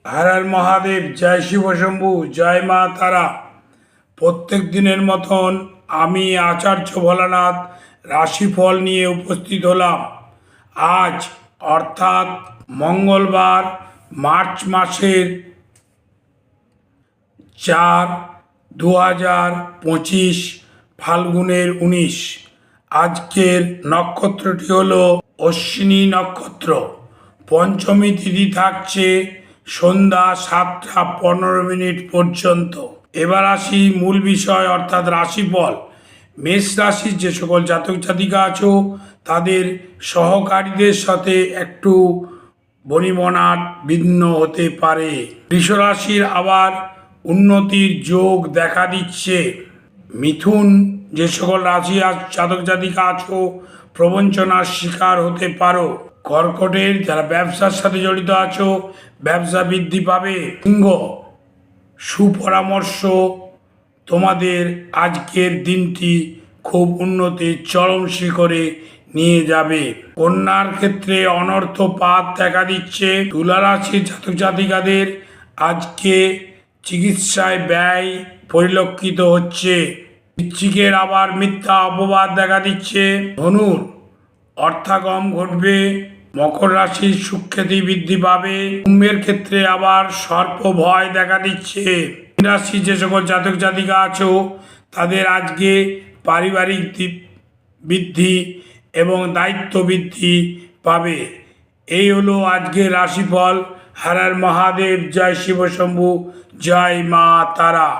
হর হর মহাদেব, জয় শিব শম্ভু, জয় মা তারা। প্রত্যেক দিনের মতন আমি আচার্য ভোলানাথ রাশিফল নিয়ে উপস্থিত হলাম। আজ অর্থাৎ মঙ্গলবার, মার্চ মাসের 4, 2025, ফাল্গুনের 19। আজকের নক্ষত্রটি হলো অশ্বিনী নক্ষত্র। পঞ্চমী তিথি থাকছে সন্ধ্যা 7টা 15 মিনিট পর্যন্ত। এবার আসি মূল বিষয় অর্থাৎ রাশিফল। মেষ রাশির যে সকল জাতক জাতিকা আছো তাদের সহকারীদের সাথে একটু বনিবনাট ভিন্ন হতে পারে। বৃষ রাশির আবার উন্নতির যোগ দেখা দিচ্ছে। মিথুন যে সকল রাশি জাতক জাতিকা আছো প্রবঞ্চনার শিকার হতে পারো। কর্কটের যারা ব্যবসার সাথে জড়িত আছো ব্যবসা বৃদ্ধি পাবে। সিংহ, সুপরামর্শ, তোমাদের আজকের দিনটি খুব উন্নতির চরম শিখরে নিয়ে যাবে। কন্যার ক্ষেত্রে অনর্থপাত দেখা দিচ্ছে। তুলা রাশির জাতক জাতিকাদের আজকে চিকিৎসায় ব্যয় পরিলক্ষিত হচ্ছে। বৃশ্চিকের আবার মিথ্যা অপবাদ দেখা দিচ্ছে। ধনুর অর্থাগম ঘটবে। মকর রাশির সুখ্যাতি বৃদ্ধি পাবে। কুম্ভের ক্ষেত্রে আবার সর্প ভয় দেখা দিচ্ছে। মীন রাশির যে সকল জাতক জাতিকা আছো তাদের আজকে পারিবারিক বৃদ্ধি এবং দায়িত্ব বৃদ্ধি পাবে। এই হলো আজকের রাশিফল। হর হর মহাদেব, জয় শিব শম্ভু, জয় মা তারা।